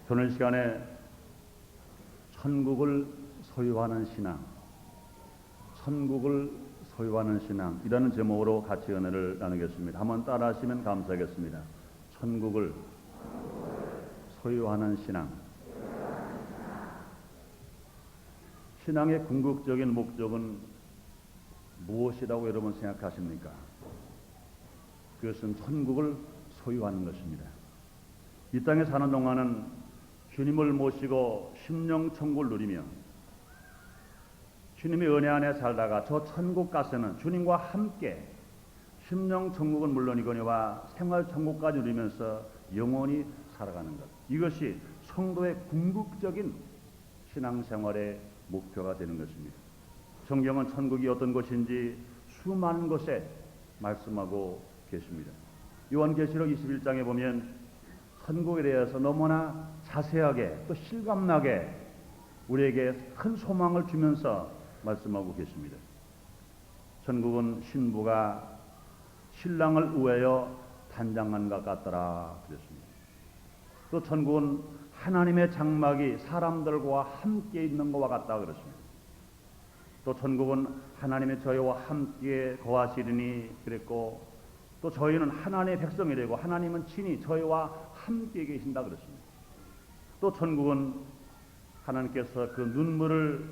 오늘 시간에 천국을 소유하는 신앙, 천국을 소유하는 신앙 이라는 제목으로 같이 은혜를 나누겠습니다. 한번 따라하시면 감사하겠습니다. 천국을 소유하는 신앙. 신앙의 궁극적인 목적은 무엇이라고 여러분 생각하십니까? 그것은 천국을 소유하는 것입니다. 이 땅에 사는 동안은 주님을 모시고 심령천국을 누리며 주님의 은혜 안에 살다가 저 천국 가서는 주님과 함께 심령천국은 물론이거니와 생활천국까지 누리면서 영원히 살아가는 것, 이것이 성도의 궁극적인 신앙생활의 목표가 되는 것입니다. 성경은 천국이 어떤 곳인지 수많은 곳에 말씀하고 계십니다. 요한계시록 21장에 보면 천국에 대해서 너무나 자세하게 또 실감나게 우리에게 큰 소망을 주면서 말씀하고 계십니다. 천국은 신부가 신랑을 우애하여 단장한 것 같더라 그랬습니다. 또 천국은 하나님의 장막이 사람들과 함께 있는 것과 같다 그랬습니다. 또 천국은 하나님의 저희와 함께 거하시리니 그랬고, 또 저희는 하나님의 백성이 되고 하나님은 친히 저희와 함께 계신다 그랬습니다. 또 천국은 하나님께서 그 눈물을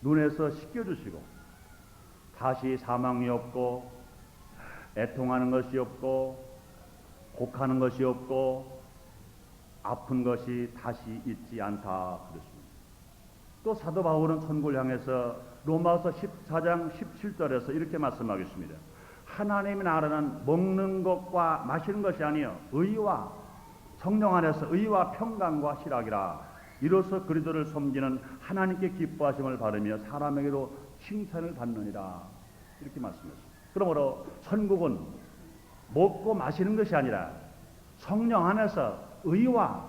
눈에서 씻겨주시고 다시 사망이 없고 애통하는 것이 없고 곡하는 것이 없고 아픈 것이 다시 있지 않다 그랬습니다. 또 사도 바울은 천국을 향해서 로마서 14장 17절에서 이렇게 말씀하겠습니다. 하나님의 나라는 먹는 것과 마시는 것이 아니요 의와 성령 안에서 의와 평강과 희락이라. 이로써 그리스도를 섬기는 하나님께 기뻐하심을 받으며 사람에게도 칭찬을 받느니라. 이렇게 말씀했습니다. 그러므로 천국은 먹고 마시는 것이 아니라 성령 안에서 의와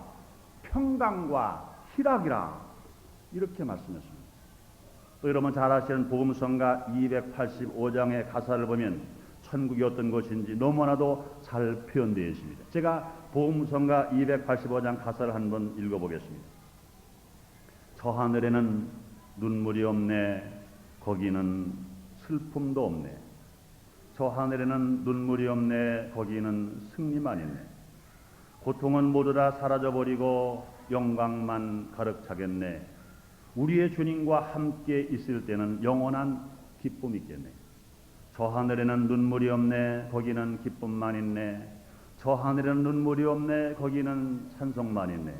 평강과 희락이라. 이렇게 말씀했습니다. 또 여러분 잘 아시는 복음성가 285장의 가사를 보면 천국이 어떤 곳인지 너무나도 잘 표현되어 있습니다. 제가 복음성가 285장 가사를 한번 읽어보겠습니다. 저 하늘에는 눈물이 없네, 거기는 슬픔도 없네. 저 하늘에는 눈물이 없네, 거기는 승리만 있네. 고통은 모두 다 사라져버리고 영광만 가득 차겠네. 우리의 주님과 함께 있을 때는 영원한 기쁨이 있겠네. 저 하늘에는 눈물이 없네, 거기는 기쁨만 있네. 저 하늘에는 눈물이 없네, 거기는 찬송만 있네.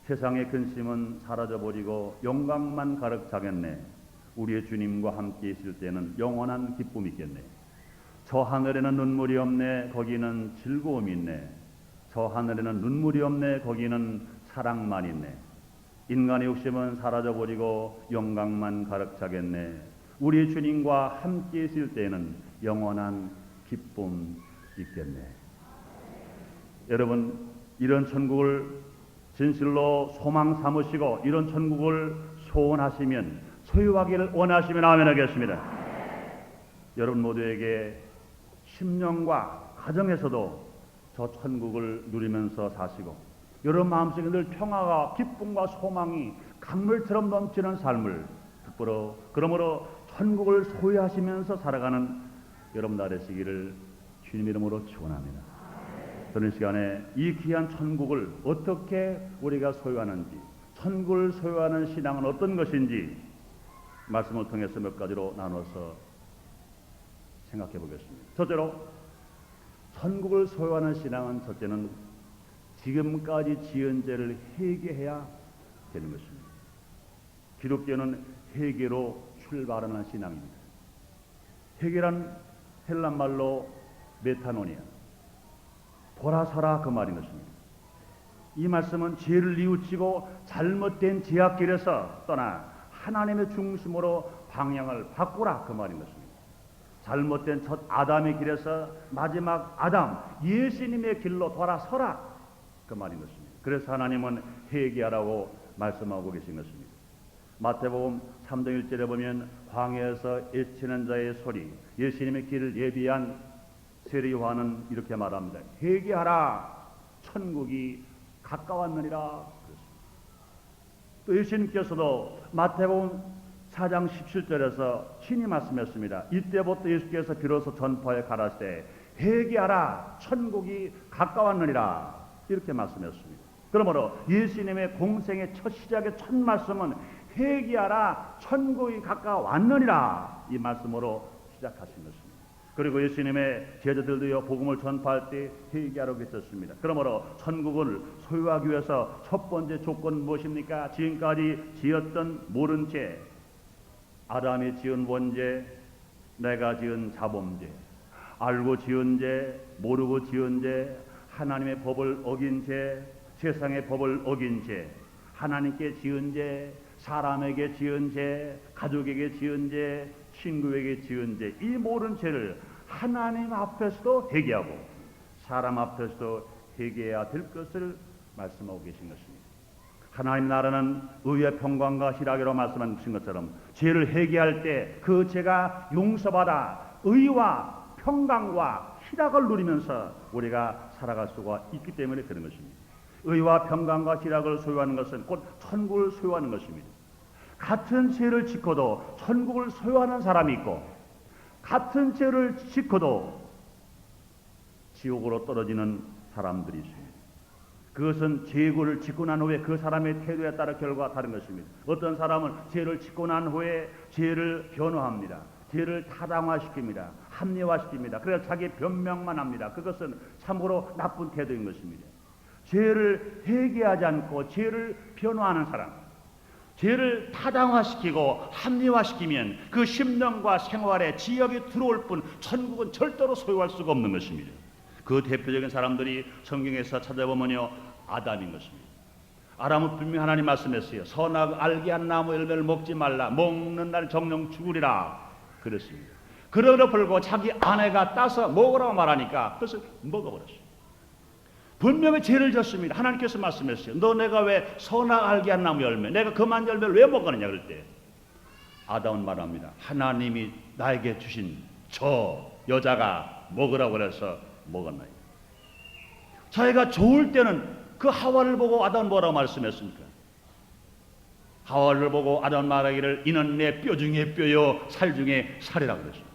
세상의 근심은 사라져버리고 영광만 가득 차겠네. 우리의 주님과 함께 있을 때는 영원한 기쁨이 있겠네. 저 하늘에는 눈물이 없네, 거기는 즐거움이 있네. 저 하늘에는 눈물이 없네, 거기는 사랑만 있네. 인간의 욕심은 사라져버리고 영광만 가득 차겠네. 우리 주님과 함께 있을 때는 영원한 기쁨 있겠네. 여러분, 이런 천국을 진실로 소망 삼으시고 이런 천국을 소원하시면, 소유하기를 원하시면 아멘 하겠습니다. 여러분 모두에게 심령과 가정에서도 저 천국을 누리면서 사시고 여러분 마음속에 늘 평화가 기쁨과 소망이 강물처럼 넘치는 삶을 듣보러, 그러므로 천국을 소유하시면서 살아가는 여러분 다 되시기를 주님 이름으로 축원합니다. 그런 시간에 이 귀한 천국을 어떻게 우리가 소유하는지, 천국을 소유하는 신앙은 어떤 것인지 말씀을 통해서 몇 가지로 나눠서 생각해 보겠습니다. 첫째로, 천국을 소유하는 신앙은 첫째는 지금까지 지은 죄를 회개해야 되는 것입니다. 기독교는 회개로 출발하는 신앙입니다. 회개란 헬란 말로 메타노니아, 돌아서라 그 말인 것입니다. 이 말씀은 죄를 뉘우치고 잘못된 죄악길에서 떠나 하나님의 중심으로 방향을 바꾸라 그 말인 것입니다. 잘못된 첫 아담의 길에서 마지막 아담 예수님의 길로 돌아서라 그 말인 것입니다. 그래서 하나님은 회개하라고 말씀하고 계신 것입니다. 마태복음 3장 1절에 보면 광야에서 애치는 자의 소리, 예수님의 길을 예비한 세례 요한은 이렇게 말합니다. 회개하라, 천국이 가까웠느니라. 또 예수님께서도 마태복음 4장 17절에서 친히 말씀했습니다. 이때부터 예수께서 비로소 전파에 가라사대 회개하라 천국이 가까웠느니라 이렇게 말씀했습니다. 그러므로 예수님의 공생의 첫 시작의 첫 말씀은 회개하라 천국이 가까웠느니라 이 말씀으로 시작하신 것입니다. 그리고 예수님의 제자들도요 복음을 전파할 때 회개하라고 했었습니다. 그러므로 천국을 소유하기 위해서 첫 번째 조건은 무엇입니까? 지금까지 지었던 모른 죄, 아담이 지은 원죄, 내가 지은 자범죄, 알고 지은 죄, 모르고 지은 죄, 하나님의 법을 어긴 죄, 세상의 법을 어긴 죄, 하나님께 지은 죄, 사람에게 지은 죄, 가족에게 지은 죄, 친구에게 지은 죄, 이 모든 죄를 하나님 앞에서도 회개하고 사람 앞에서도 회개해야 될 것을 말씀하고 계신 것입니다. 하나님 나라는 의의 평강과 희락이라고 말씀하신 것처럼 죄를 회개할 때 그 죄가 용서받아 의와 평강과 희락을 누리면서 우리가 살아갈 수가 있기 때문에 그런 것입니다. 의와 평강과 희락을 소유하는 것은 곧 천국을 소유하는 것입니다. 같은 죄를 짓고도 천국을 소유하는 사람이 있고 같은 죄를 짓고도 지옥으로 떨어지는 사람들이 있습니다. 그것은 죄를 짓고 난 후에 그 사람의 태도에 따라 결과가 다른 것입니다. 어떤 사람은 죄를 짓고 난 후에 죄를 변호합니다. 죄를 타당화시킵니다. 합리화시킵니다. 그래서 자기 변명만 합니다. 그것은 참으로 나쁜 태도인 것입니다. 죄를 회개하지 않고 죄를 변호하는 사람, 죄를 타당화시키고 합리화시키면 그 심령과 생활에 지역이 들어올 뿐 천국은 절대로 소유할 수가 없는 것입니다. 그 대표적인 사람들이 성경에서 찾아보면요 아담인 것입니다. 아담은 분명히 하나님 말씀했어요. 선악 알게 한 나무 열매를 먹지 말라. 먹는 날 정령 죽으리라 그랬습니다. 그러나 불구하고 자기 아내가 따서 먹으라고 말하니까 그것을 먹어버렸어요. 분명히 죄를 졌습니다. 하나님께서 말씀했어요. 너 내가 왜 선악 알게 한 나무 열매, 내가 그만 열매를 왜 먹었느냐 그럴 때 아담은 말합니다. 하나님이 나에게 주신 저 여자가 먹으라고 그래서 먹었나요? 자기가 좋을 때는 그 하와를 보고 아담은 뭐라고 말씀했습니까? 하와를 보고 아담은 말하기를 이는 내 뼈 중에 뼈요 살 중에 살이라고 그랬어요.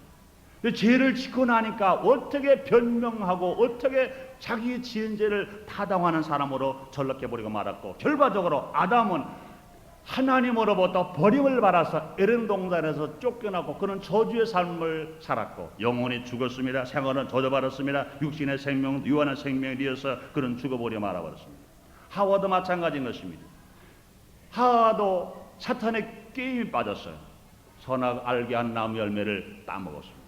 죄를 짓고 나니까 어떻게 변명하고 어떻게 자기 지은 죄를 타당하는 사람으로 전락해버리고 말았고 결과적으로 아담은 하나님으로부터 버림을 받아서 에덴 동산에서 쫓겨나고 그는 저주의 삶을 살았고 영혼이 죽었습니다. 생활은 저주받았습니다. 육신의 생명, 유한한 생명에 이어서 그는 죽어버려 말아버렸습니다. 하와도 마찬가지인 것입니다. 하와도 사탄의 게임에 빠졌어요. 선악 알게 한 나무 열매를 따먹었습니다.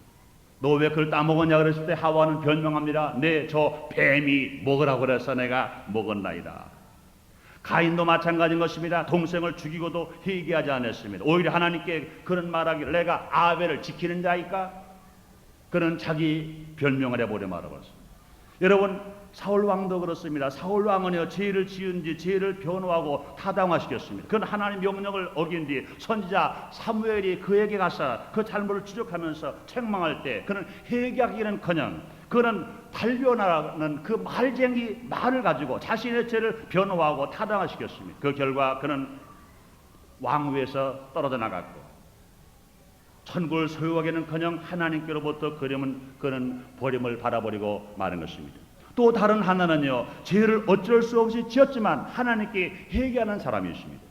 너 왜 그걸 따먹었냐 그랬을 때 하와는 변명합니다. 네, 저 뱀이 먹으라고 그래서 내가 먹었나이다. 가인도 마찬가지인 것입니다. 동생을 죽이고도 회개하지 않았습니다. 오히려 하나님께 그런 말하기를 내가 아벨을 지키는 자이까? 그는 자기 변명을 해버려 말아버렸습니다. 여러분 사울 왕도 그렇습니다. 사울 왕은요 죄를 지은 뒤 죄를 변호하고 타당화시켰습니다. 그는 하나님 명령을 어긴 뒤 선지자 사무엘이 그에게 가서 그 잘못을 지적하면서 책망할 때 그는 회개하기는커녕 그는 발변하는 그 말쟁이 말을 가지고 자신의 죄를 변호하고 타당화시켰습니다. 그 결과 그는 왕위에서 떨어져 나갔고 천국을 소유하기는커녕 하나님께로부터 그는 버림을 받아버리고 마는 것입니다. 또 다른 하나는요 죄를 어쩔 수 없이 지었지만 하나님께 회개하는 사람이 있습니다.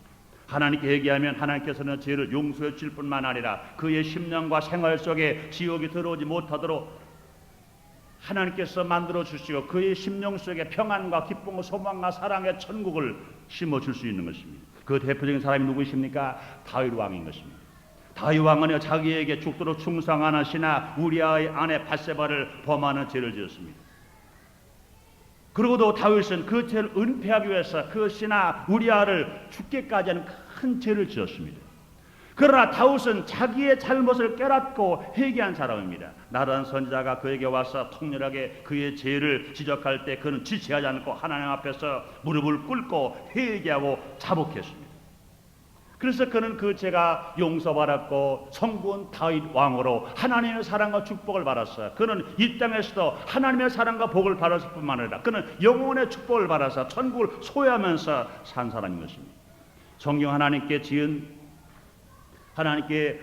하나님께 회개하면 하나님께서는 죄를 용서해 줄 뿐만 아니라 그의 심령과 생활 속에 지옥이 들어오지 못하도록 하나님께서 만들어 주시고 그의 심령 속에 평안과 기쁨과 소망과 사랑의 천국을 심어줄 수 있는 것입니다. 그 대표적인 사람이 누구십니까? 다윗 왕인 것입니다. 다윗 왕은요 자기에게 죽도록 충성하는 신하 우리아의 아내 밧세바를 범하는 죄를 지었습니다. 그리고도 다윗은 그 죄를 은폐하기 위해서 그 신하 우리아를 죽게까지 하는 큰 죄를 지었습니다. 그러나 다윗은 자기의 잘못을 깨닫고 회개한 사람입니다. 나단 선지자가 그에게 와서 통렬하게 그의 죄를 지적할 때 그는 지체하지 않고 하나님 앞에서 무릎을 꿇고 회개하고 자복했습니다. 그래서 그는 그 죄가 용서받았고 성군 다윗 왕으로 하나님의 사랑과 축복을 받았어요. 그는 이 땅에서도 하나님의 사랑과 복을 받았을 뿐만 아니라 그는 영혼의 축복을 받아서 천국을 소유하면서 산 사람인 것입니다. 성경 하나님께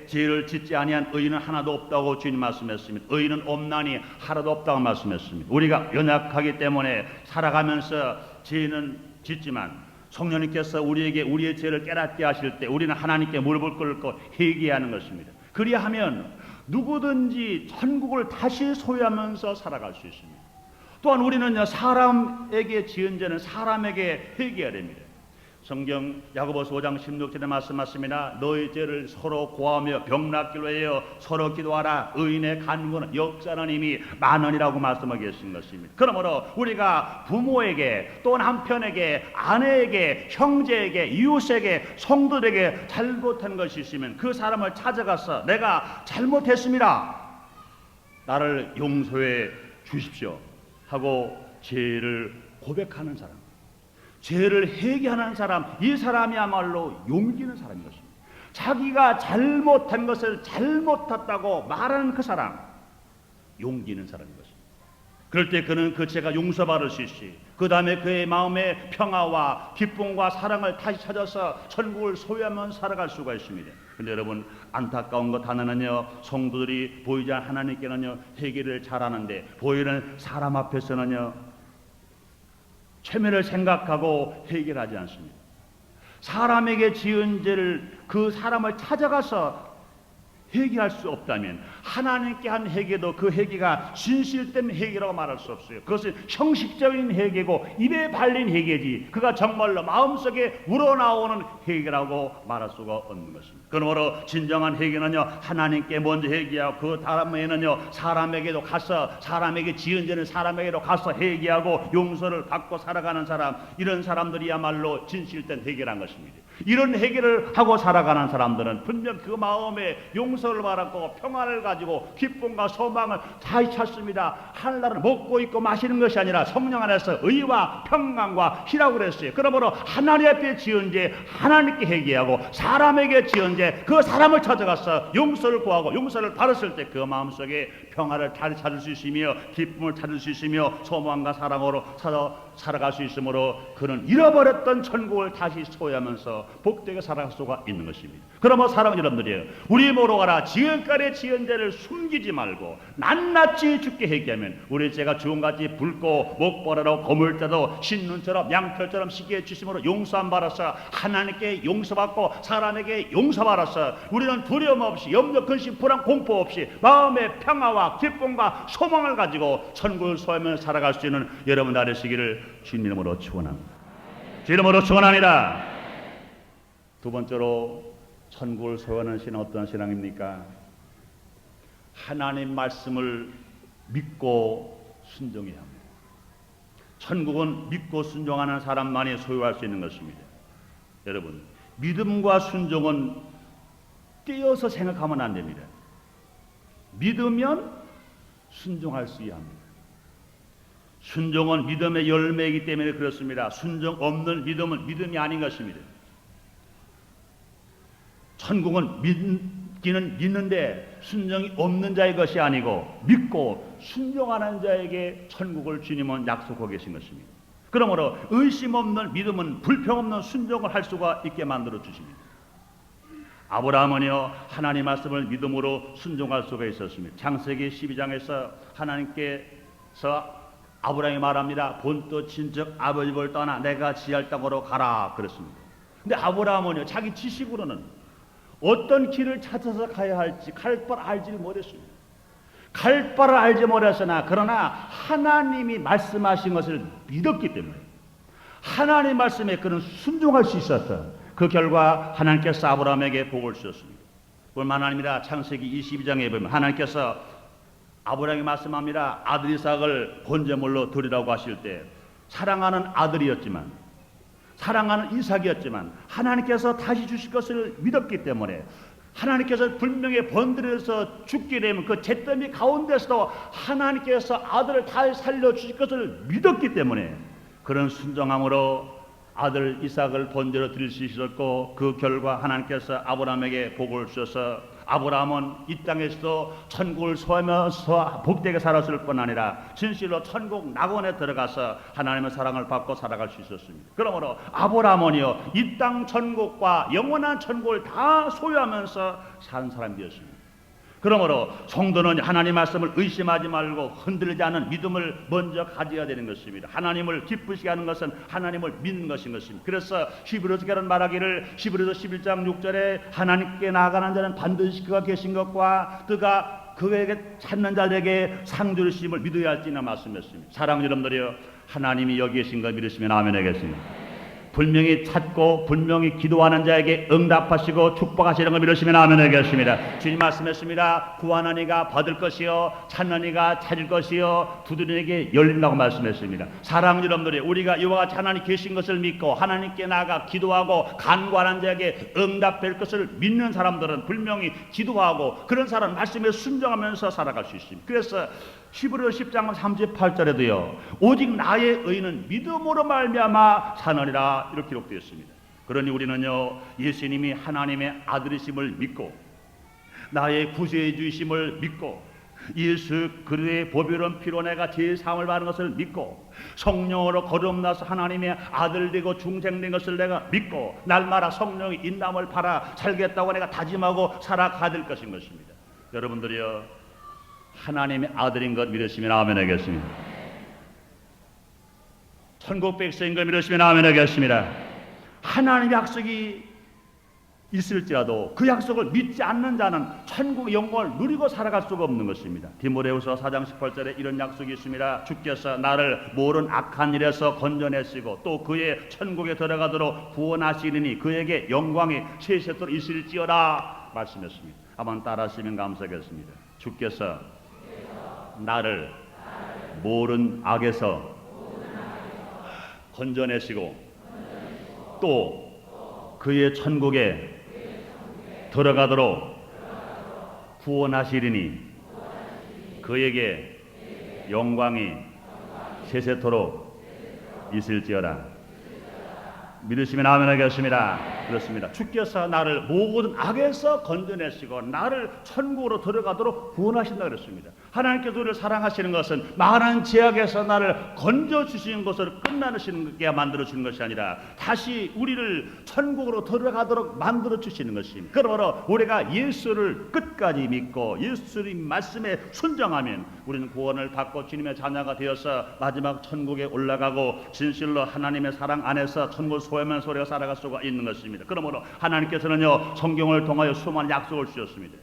죄를 짓지 아니한 의인은 하나도 없다고 주님 말씀했습니다. 의인은 없나니 하나도 없다고 말씀했습니다. 우리가 연약하기 때문에 살아가면서 죄는 짓지만 성령님께서 우리에게 우리의 죄를 깨닫게 하실 때 우리는 하나님께 무릎을 꿇고 회개하는 것입니다. 그리하면 누구든지 천국을 다시 소유하면서 살아갈 수 있습니다. 또한 우리는 사람에게 지은 죄는 사람에게 회개해야 됩니다. 성경 야고보서 5장 16절에 말씀하십니다. 너희 죄를 서로 고하며 병 낫기로 하여 서로 기도하라. 의인의 간구는 역사하는 힘이 많으니라고 말씀하고 계신 것입니다. 그러므로 우리가 부모에게 또 남편에게 아내에게 형제에게 이웃에게 성도들에게 잘못한 것이 있으면 그 사람을 찾아가서 내가 잘못했습니다. 나를 용서해 주십시오 하고 죄를 고백하는 사람, 죄를 회개하는 사람, 이 사람이야말로 용기 있는 사람인 것입니다. 자기가 잘못한 것을 잘못했다고 말하는 그 사람, 용기 있는 사람인 것입니다. 그럴 때 그는 그 죄가 용서받을 수 있지. 그 다음에 그의 마음에 평화와 기쁨과 사랑을 다시 찾아서 천국을 소유하며 살아갈 수가 있습니다. 그런데 여러분, 안타까운 것 하나는요, 성도들이 보이지 않는 하나님께는요 회개를 잘하는데 보이는 사람 앞에서는요 최면을 생각하고 해결하지 않습니다. 사람에게 지은 죄를 그 사람을 찾아가서 회개할 수 없다면 하나님께 한 회개도 그 회개가 진실된 회개라고 말할 수 없어요. 그것은 형식적인 회개고 입에 발린 회개지 그가 정말로 마음속에 우러나오는 회개라고 말할 수가 없는 것입니다. 그러므로 진정한 회개는요 하나님께 먼저 회개하고 그 다음에는요 사람에게도 가서 사람에게 지은 죄는 사람에게도 가서 회개하고 용서를 받고 살아가는 사람, 이런 사람들이야말로 진실된 회개란 것입니다. 이런 회개를 하고 살아가는 사람들은 분명 그 마음에 용서를 받았고 평안을 가지고 기쁨과 소망을 잘 찾습니다. 하늘나라를 먹고 있고 마시는 것이 아니라 성령 안에서 의와 평강과 희라고 그랬어요. 그러므로 하나님 앞에 지은 죄 하나님께 회개하고 사람에게 지은 죄 그 사람을 찾아가서 용서를 구하고 용서를 받았을 때 그 마음속에 평화를 잘 찾을 수 있으며 기쁨을 찾을 수 있으며 소망과 사랑으로 살아갈 수 있으므로 그는 잃어버렸던 천국을 다시 소유하면서 복되게 살아갈 수가 있는 것입니다. 그러므로 사랑하는 여러분들이에요, 우리 모두 가라 지금까지 지은 죄를 숨기지 말고 낱낱이 주께 회개하면 우리 죄가 주홍같이 붉고 목보라로 거물 때도 신눈처럼 양털처럼 시기해 주심으로 용서함 받아서 하나님께 용서받고 사람에게 용서받아서 우리는 두려움 없이 염려 근심 불안 공포 없이 마음의 평화와 기쁨과 소망을 가지고 천국을 소유하며 살아갈 수 있는 여러분 되시기를 주님 이름으로 축원합니다. 주 이름으로 축원합니다. 두 번째로 천국을 소유하는 신앙은 어떤 신앙입니까? 하나님 말씀을 믿고 순종해야 합니다. 천국은 믿고 순종하는 사람만이 소유할 수 있는 것입니다. 여러분, 믿음과 순종은 떼어서 생각하면 안 됩니다. 믿으면 순종할 수 있어야 합니다. 순종은 믿음의 열매이기 때문에 그렇습니다. 순종 없는 믿음은 믿음이 아닌 것입니다. 천국은 믿기는 믿는데 순종이 없는 자의 것이 아니고 믿고 순종하는 자에게 천국을 주님은 약속하고 계신 것입니다. 그러므로 의심 없는 믿음은 불평 없는 순종을 할 수가 있게 만들어 주십니다. 아브라함은요 하나님 말씀을 믿음으로 순종할 수가 있었습니다. 창세기 12장에서 하나님께서 아브라함이 말합니다. 본토 친척 아버지 집을 떠나 내가 지할 땅으로 가라 그랬습니다. 근데 아브라함은요 자기 지식으로는 어떤 길을 찾아서 가야 할지 갈 바를 알지 못했습니다. 갈 바를 알지 못했으나 그러나 하나님이 말씀하신 것을 믿었기 때문에 하나님 말씀에 그는 순종할 수 있었어요. 그 결과 하나님께서 아브라함에게 복을 주셨습니다. 뿐만 아니라 창세기 22장에 보면 하나님께서 아브라함에게 말씀합니다. 아들 이삭을 번제물로 드리라고 하실 때 사랑하는 아들이었지만 사랑하는 이삭이었지만 하나님께서 다시 주실 것을 믿었기 때문에 하나님께서 분명히 번들여서 죽게 되면 그 잿더미 가운데서도 하나님께서 아들을 다시 살려주실 것을 믿었기 때문에 그런 순종함으로 아들 이삭을 번제로 드릴 수 있었고 그 결과 하나님께서 아브라함에게 복을 주셔서 아브라함은 이 땅에서도 천국을 소하면서 복되게 살았을 뿐 아니라 진실로 천국 낙원에 들어가서 하나님의 사랑을 받고 살아갈 수 있었습니다. 그러므로 아브라함은요 이 땅 천국과 영원한 천국을 다 소유하면서 사는 사람이 되었습니다. 그러므로 성도는 하나님 말씀을 의심하지 말고 흔들리지 않은 믿음을 먼저 가져야 되는 것입니다. 하나님을 기쁘시게 하는 것은 하나님을 믿는 것인 것입니다. 그래서 히브리서는 말하기를 히브리서 11장 6절에 하나님께 나아가는 자는 반드시 그가 계신 것과 그가 그에게 찾는 자들에게 상 주심을 믿어야 할지나 말씀했습니다. 사랑하는 여러분들이여, 하나님이 여기 계신 것 믿으시면 아멘 하겠습니다. 분명히 찾고 분명히 기도하는 자에게 응답하시고 축복하시는 걸 믿으시면 아멘 하겠습니다. 주님 말씀했습니다. 구하는 이가 받을 것이요 찾는 이가 찾을 것이요 두드리는 이에게 열린다고 말씀했습니다. 사랑하는 여러분들이 우리가 이와 같이 하나님 계신 것을 믿고 하나님께 나아가 기도하고 간구하는 자에게 응답될 것을 믿는 사람들은 분명히 기도하고 그런 사람 말씀에 순종하면서 살아갈 수 있습니다. 그래서 히브리서 10장 38절에도요 오직 나의 의는 믿음으로 말미암아 사느니라 이렇게 기록되어 있습니다. 그러니 우리는요 예수님이 하나님의 아들이심을 믿고 나의 구세의 주이심을 믿고 예수 그리스도의 보배로운 피로 내가 제사함을 받은 것을 믿고 성령으로 거듭나서 하나님의 아들 되고 중생된 것을 내가 믿고 날마다 성령의 인남을 팔아 살겠다고 내가 다짐하고 살아가야 될 것인 것입니다. 여러분들이요 하나님의 아들인 것 믿으시면 아멘 하겠습니다. 천국 백성인 것 믿으시면 아멘 하겠습니다. 하나님의 약속이 있을지라도 그 약속을 믿지 않는 자는 천국의 영광을 누리고 살아갈 수가 없는 것입니다. 디모데후서 4장 18절에 이런 약속이 있습니다. 주께서 나를 모든 악한 일에서 건져내시고 또 그의 천국에 들어가도록 구원하시리니 그에게 영광이 세세토록 있을지어라 말씀했습니다. 한번 따라하시면 감사하겠습니다. 주께서 나를 모든 악에서 건져내시고 또 그의 천국에 들어가도록 구원하시리니 그에게 영광이 세세토록 있을지어라. 믿으시면 아멘 하겠습니다. 그렇습니다. 주께서 나를 모든 악에서 건져내시고 나를 천국으로 들어가도록 구원하신다 그랬습니다. 하나님께서 우리를 사랑하시는 것은 많은 제약에서 나를 건져주시는 것으로 끝나시는 게 만들어주는 것이 아니라 다시 우리를 천국으로 들어가도록 만들어주시는 것입니다. 그러므로 우리가 예수를 끝까지 믿고 예수님 말씀에 순종하면 우리는 구원을 받고 주님의 자녀가 되어서 마지막 천국에 올라가고 진실로 하나님의 사랑 안에서 천국을 소유하면서 우리가 살아갈 수가 있는 것입니다. 그러므로 하나님께서는요 성경을 통하여 수많은 약속을 주셨습니다.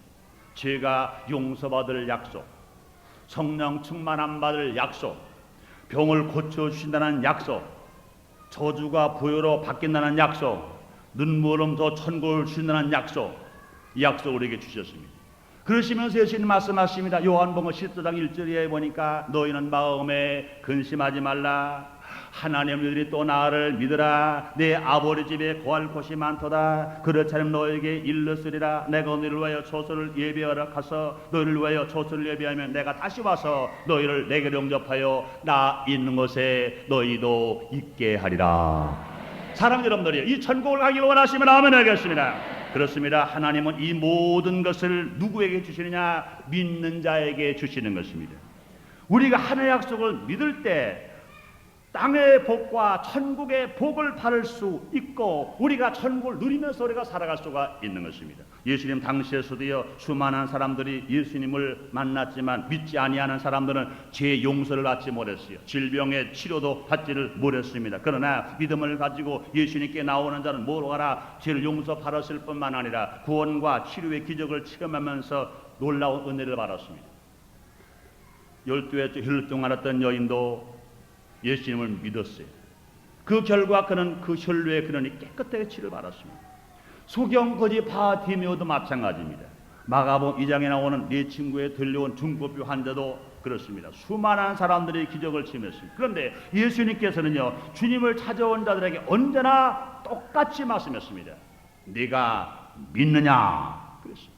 죄가 용서받을 약속, 성령 충만함 받을 약속, 병을 고쳐주신다는 약속, 저주가 부여로 바뀐다는 약속, 눈물음도 천국을 주신다는 약속, 이 약속을 우리에게 주셨습니다. 그러시면서 예수님 말씀하십니다. 요한복음 14장 1절에 보니까 너희는 마음에 근심하지 말라. 하나님들이 또 나를 믿으라. 내 아버지 집에 거할 곳이 많도다. 그렇다면 너에게 일렀으리라. 내가 너희를 위하여 처소를 예비하러 가서 너희를 위하여 처소를 예비하면 내가 다시 와서 너희를 내게로 영접하여 나 있는 곳에 너희도 있게 하리라. 사랑하는 여러분들이 이 천국을 가기를 원하시면 아멘 하겠습니다. 그렇습니다. 하나님은 이 모든 것을 누구에게 주시느냐? 믿는 자에게 주시는 것입니다. 우리가 하나님의 약속을 믿을 때 땅의 복과 천국의 복을 받을 수 있고 우리가 천국을 누리면서 우리가 살아갈 수가 있는 것입니다. 예수님 당시에서도요 수많은 사람들이 예수님을 만났지만 믿지 아니하는 사람들은 죄 용서를 받지 못했어요. 질병의 치료도 받지를 못했습니다. 그러나 믿음을 가지고 예수님께 나오는 자는 뭐로 가라? 죄를 용서 받았을 뿐만 아니라 구원과 치료의 기적을 체험하면서 놀라운 은혜를 받았습니다. 12회 혈루증 앓았던 여인도 예수님을 믿었어요. 그 결과 그는 그 혈루의 근원이 깨끗하게 치료를 받았습니다. 소경 거지 바디메오도 마찬가지입니다. 마가복음 2장에 나오는 네 친구에 들려온 중풍병 환자도 그렇습니다. 수많은 사람들이 기적을 체험했습니다. 그런데 예수님께서는요 주님을 찾아온 자들에게 언제나 똑같이 말씀했습니다. 네가 믿느냐 그랬습니다.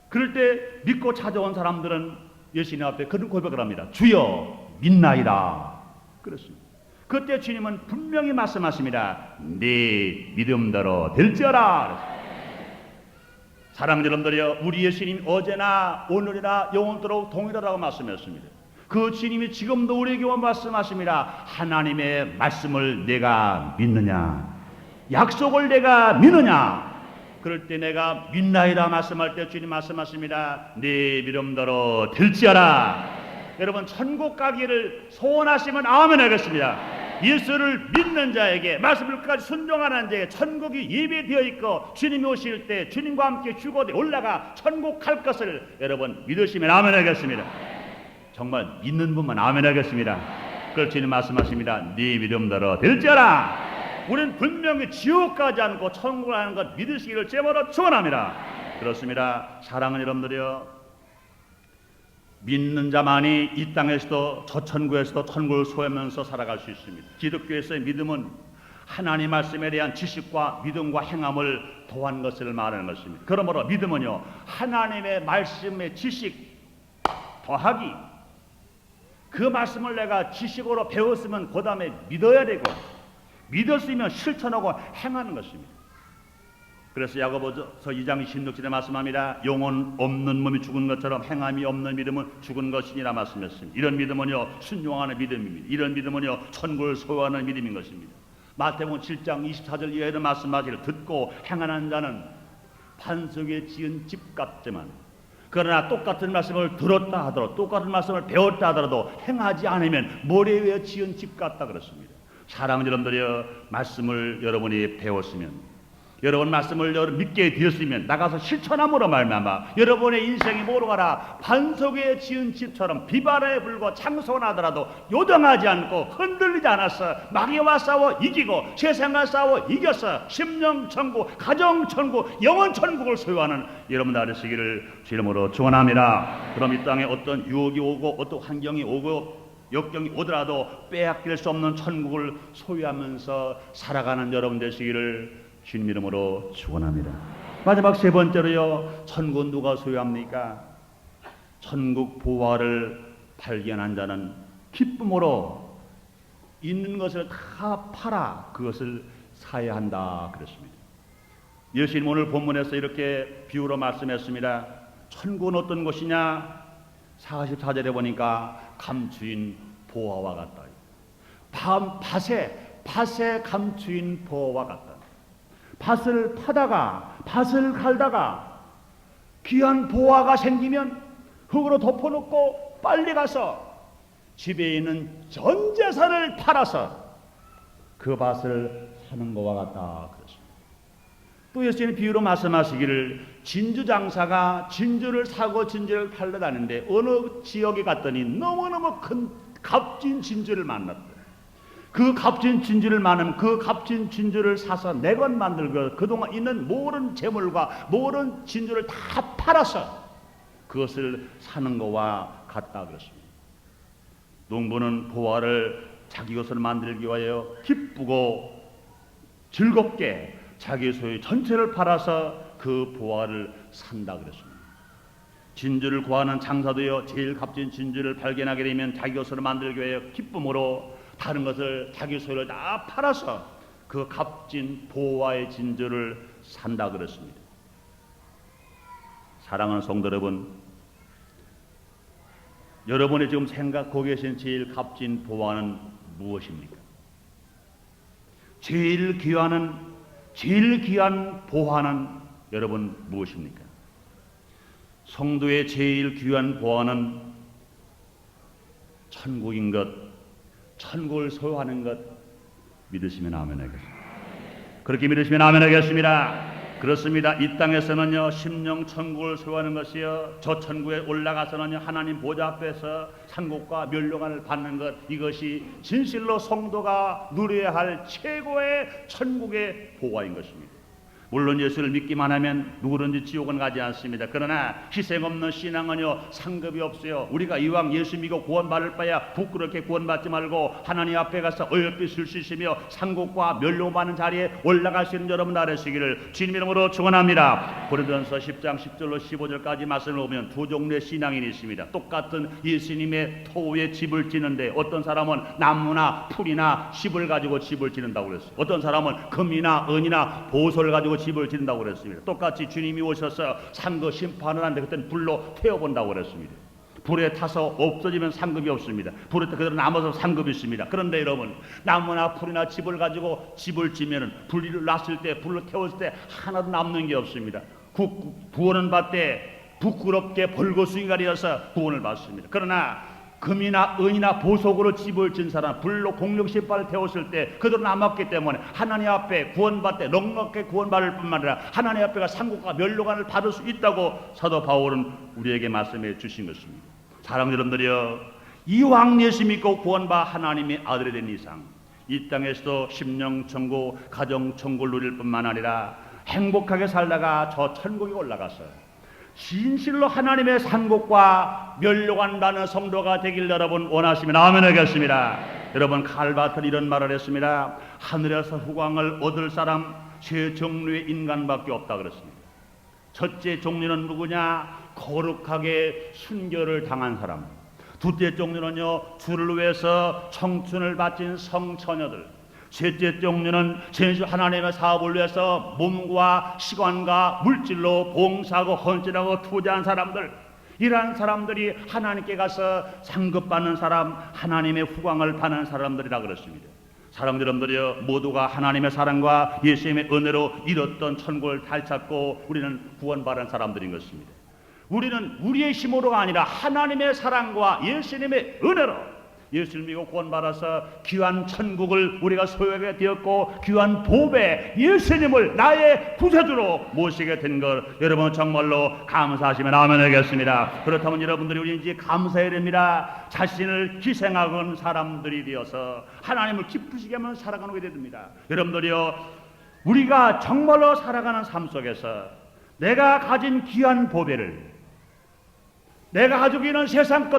그럴 때 믿고 찾아온 사람들은 예수님 앞에 그런 고백을 합니다. 주여 믿나이다 그랬습니다. 그때 주님은 분명히 말씀하십니다. 네 믿음대로 될지어라. 사랑하는 여러분들이여, 우리 예수님 어제나 오늘이나 영원토록 동일하다고 말씀했습니다. 그 주님이 지금도 우리에게 말씀하십니다. 하나님의 말씀을 내가 믿느냐, 약속을 내가 믿느냐. 그럴 때 내가 믿나이다 말씀할 때 주님 말씀하십니다. 네 믿음대로 될지어라. 여러분, 천국 가기를 소원하시면 아멘 하겠습니다. 예수를 믿는 자에게, 말씀을 끝까지 순종하는 자에게 천국이 예비되어 있고, 주님이 오실 때 주님과 함께 죽어도 올라가 천국 갈 것을 여러분 믿으시면 아멘 하겠습니다. 정말 믿는 분만 아멘 하겠습니다. 그걸 주님 말씀하십니다. 네 믿음대로 될지어라. 우리는 분명히 지옥 가지 않고 천국을 하는 것 믿으시기를 제발로 축원합니다. 그렇습니다. 사랑하는 여러분들이여, 믿는 자만이 이 땅에서도 저 천국에서도 천국을 소유하면서 살아갈 수 있습니다. 기독교에서의 믿음은 하나님 말씀에 대한 지식과 믿음과 행함을 더한 것을 말하는 것입니다. 그러므로 믿음은요, 하나님의 말씀의 지식 더하기, 그 말씀을 내가 지식으로 배웠으면 그 다음에 믿어야 되고, 믿었으면 실천하고 행하는 것입니다. 그래서 야고보서 2장 26절에 말씀합니다. 영혼 없는 몸이 죽은 것처럼 행함이 없는 믿음은 죽은 것이니라 말씀했습니다. 이런 믿음은요, 순종하는 믿음입니다. 이런 믿음은요, 천국을 소유하는 믿음인 것입니다. 마태복음 7장 24절 이하에는 말씀하기를, 듣고 행하는 자는 반석에 지은 집 같지만, 그러나 똑같은 말씀을 들었다 하더라도, 똑같은 말씀을 배웠다 하더라도 행하지 않으면 모래 위에 지은 집 같다 그렇습니다. 사랑하는 여러분들이여, 말씀을 여러분이 배웠으면, 여러분 말씀을 믿게 되었으면 나가서 실천함으로 말미암아 여러분의 인생이 뭐로 가라, 반석에 지은 집처럼 비바람에 불고 창소나더라도 요동하지 않고 흔들리지 않았어. 마귀와 싸워 이기고 세상과 싸워 이겼어. 심령 천국, 가정 천국, 영원 천국을 소유하는 여러분 되시기를 주 이름으로 축원합니다. 그럼 이 땅에 어떤 유혹이 오고 어떤 환경이 오고 역경이 오더라도 빼앗길 수 없는 천국을 소유하면서 살아가는 여러분 되시기를 주님 이름으로 축원합니다. 마지막 세 번째로요, 천국 누가 소유합니까? 천국 보화를 발견한 자는 기쁨으로 있는 것을 다 팔아 그것을 사야 한다 그랬습니다. 예수님 오늘 본문에서 이렇게 비유로 말씀했습니다. 천국은 어떤 곳이냐? 44절에 보니까 감추인 보화와 같다. 밭에 감추인 보화와 같다. 밭을 파다가, 밭을 갈다가 귀한 보화가 생기면 흙으로 덮어놓고 빨리 가서 집에 있는 전 재산을 팔아서 그 밭을 사는 것과 같다 그랬습니다. 또 예수님이 비유로 말씀하시기를, 진주 장사가 진주를 사고 진주를 팔러 다니는데 어느 지역에 갔더니 너무너무 큰 값진 진주를 만났다. 그 값진 진주를 만나면 그 값진 진주를 사서 내것 만들고 그동안 있는 모든 재물과 모든 진주를 다 팔아서 그것을 사는 것과 같다 그랬습니다. 농부는 보화를 자기 것을 만들기 위하여 기쁘고 즐겁게 자기 소유 전체를 팔아서 그 보화를 산다 그랬습니다. 진주를 구하는 장사도요, 제일 값진 진주를 발견하게 되면 자기 것으로 만들기 위하여 기쁨으로 다른 것을 자기 소유를 다 팔아서 그 값진 보화의 진주를 산다 그랬습니다. 사랑하는 성도 여러분, 여러분이 지금 생각하고 계신 제일 값진 보화는 무엇입니까? 제일 귀한 보화는 여러분 무엇입니까? 성도의 제일 귀한 보화는 천국인 것, 천국을 소유하는 것 믿으시면 아멘 하겠습니다. 그렇게 믿으시면 아멘 하겠습니다. 그렇습니다. 이 땅에서는요, 심령 천국을 소유하는 것이요, 저 천국에 올라가서는요, 하나님 보좌 앞에서 상급과 멸류관을 받는 것, 이것이 진실로 성도가 누려야 할 최고의 천국의 보화인 것입니다. 물론 예수를 믿기만 하면 누구든지 지옥은 가지 않습니다. 그러나 희생 없는 신앙은요 상급이 없어요. 우리가 이왕 예수 믿고 구원받을 바야 부끄럽게 구원받지 말고 하나님 앞에 가서 어여삐 쓸 수 있으며 상급과 멸로받는 자리에 올라갈 수 있는 여러분 나르시기를 주님 이름으로 축원합니다. 고린도전서 10장 10절로 15절까지 말씀을 보면 두 종류의 신앙인이 있습니다. 똑같은 예수님의 토에 집을 짓는데 어떤 사람은 나무나 풀이나 십을 가지고 집을 짓는다고 그랬어요. 어떤 사람은 금이나 은이나 보소를 가지고 집을 짓는다고 그랬습니다. 똑같이 주님이 오셔서 상급 심판을 하는데 그때는 불로 태워본다고 그랬습니다. 불에 타서 없어지면 상급이 없습니다. 불에 타서 그대로 남아서 상급이 있습니다. 그런데 여러분 나무나 풀이나 집을 가지고 집을 지면은 불을 놨을 때 불로 태웠을 때 하나도 남는 게 없습니다. 구원은 받되 부끄럽게 벌거숭이 가리어서 구원을 받습니다. 그러나 금이나 은이나 보석으로 집을 진 사람 불로 공력 심판을 태웠을 때 그대로 남았기 때문에 하나님 앞에 구원받되 넉넉하게 구원받을 뿐만 아니라 하나님 앞에가 상급과 멸로관을 받을 수 있다고 사도 바울은 우리에게 말씀해 주신 것입니다. 사랑하는 여러분들이여, 이왕 예수 믿고 구원받아 하나님의 아들이 된 이상 이 땅에서도 심령천국 가정천국을 누릴 뿐만 아니라 행복하게 살다가 저 천국에 올라가서 진실로 하나님의 상급과 멸류관받는 성도가 되길 여러분 원하시면 아멘 하겠습니다. 여러분 칼바트는 이런 말을 했습니다. 하늘에서 후광을 얻을 사람 세 종류의 인간밖에 없다 그랬습니다. 첫째 종류는 누구냐? 거룩하게 순교를 당한 사람. 둘째 종류는요 주를 위해서 청춘을 바친 성처녀들. 셋째 종류는 진실 하나님의 사업을 위해서 몸과 시간과 물질로 봉사하고 헌신하고 투자한 사람들. 이러한 사람들이 하나님께 가서 상급받는 사람, 하나님의 후광을 받는 사람들이라 그렇습니다. 사랑하는 여러분들이여, 모두가 하나님의 사랑과 예수님의 은혜로 이뤘던 천국을 되찾고 우리는 구원받은 사람들인 것입니다. 우리는 우리의 힘으로가 아니라 하나님의 사랑과 예수님의 은혜로 예수를 믿고 구원받아서 귀한 천국을 우리가 소유하게 되었고 귀한 보배 예수님을 나의 구세주로 모시게 된 걸 여러분 정말로 감사하시면 아멘 하겠습니다. 그렇다면 여러분들이 우리 이제 감사해야 됩니다. 자신을 희생하는 사람들이 되어서 하나님을 기쁘시게 하면 살아가게 됩니다. 여러분들이요, 우리가 정말로 살아가는 삶 속에서 내가 가진 귀한 보배를 내가 가지고 있는 세상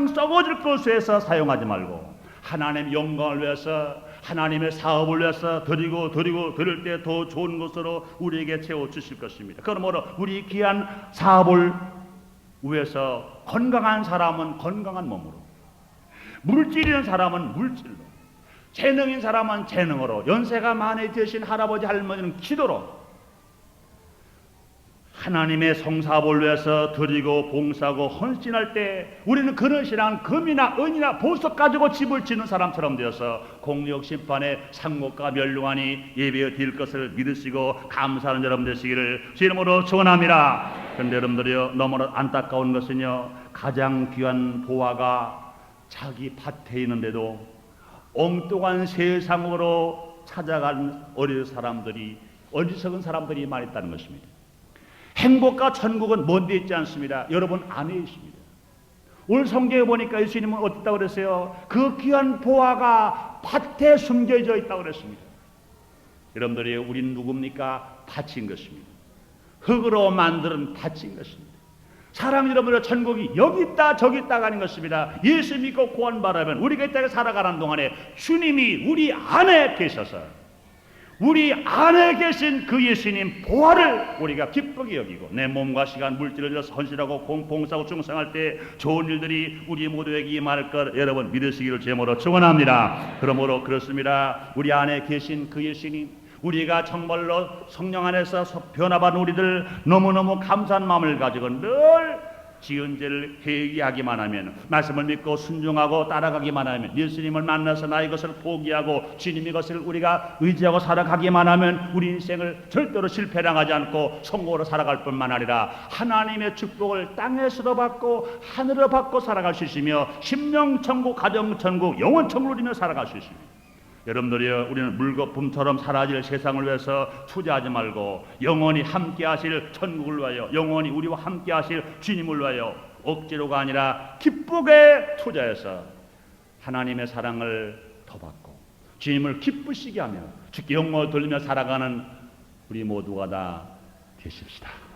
썩어질 것에서 사용하지 말고 하나님의 영광을 위해서 하나님의 사업을 위해서 드릴 때 더 좋은 것으로 우리에게 채워주실 것입니다. 그러므로 우리 귀한 사업을 위해서 건강한 사람은 건강한 몸으로, 물질인 사람은 물질로, 재능인 사람은 재능으로, 연세가 많이 드신 할아버지 할머니는 기도로 하나님의 성사업을 위해서 드리고 봉사하고 헌신할 때 우리는 그런 신앙 금이나 은이나 보석 가지고 집을 짓는 사람처럼 되어서 공력 심판의 상급과 멸류관이 예배드릴 것을 믿으시고 감사하는 여러분 되시기를 주님으로 축원합니다. 그런데 여러분들이요, 너무나 안타까운 것은요, 가장 귀한 보화가 자기 밭에 있는데도 엉뚱한 세상으로 찾아간 어리석은 사람들이 많이 있다는 것입니다. 행복과 천국은 먼 데 있지 않습니다. 여러분 안에 있습니다. 오늘 성경에 보니까 예수님은 어땠다고 그랬어요? 그 귀한 보화가 밭에 숨겨져 있다고 그랬습니다. 여러분들이 우리는 누굽니까? 밭인 것입니다. 흙으로 만드는 밭인 것입니다. 사랑 여러분의 천국이 여기 있다 저기 있다가 아닌 것입니다. 예수 믿고 구원받으면 우리가 이 땅에 살아가는 동안에 주님이 우리 안에 계셔서 우리 안에 계신 그 예수님 보화를 우리가 기쁘게 여기고 내 몸과 시간 물질을 들여서 헌신하고 봉사하고 충성할 때 좋은 일들이 우리 모두에게 임할 것 여러분 믿으시기를 제모로 축원합니다. 그러므로 그렇습니다. 우리 안에 계신 그 예수님, 우리가 정말로 성령 안에서 변화받은 우리들 너무너무 감사한 마음을 가지고 늘 지은 죄를 회개하기만 하면, 말씀을 믿고 순종하고 따라가기만 하면, 예수님을 만나서 나의 것을 포기하고 주님의 것을 우리가 의지하고 살아가기만 하면 우리 인생을 절대로 실패당하지 않고 성공으로 살아갈 뿐만 아니라 하나님의 축복을 땅에서도 받고 하늘로 받고 살아갈 수 있으며 심령천국, 가정천국, 영원천국을 누리며 살아갈 수 있습니다. 여러분들이요, 우리는 물거품처럼 사라질 세상을 위해서 투자하지 말고 영원히 함께 하실 천국을 위하여, 영원히 우리와 함께 하실 주님을 위하여 억지로가 아니라 기쁘게 투자해서 하나님의 사랑을 더 받고 주님을 기쁘시게 하며 주께 영광을 돌리며 살아가는 우리 모두가 다 되십시다.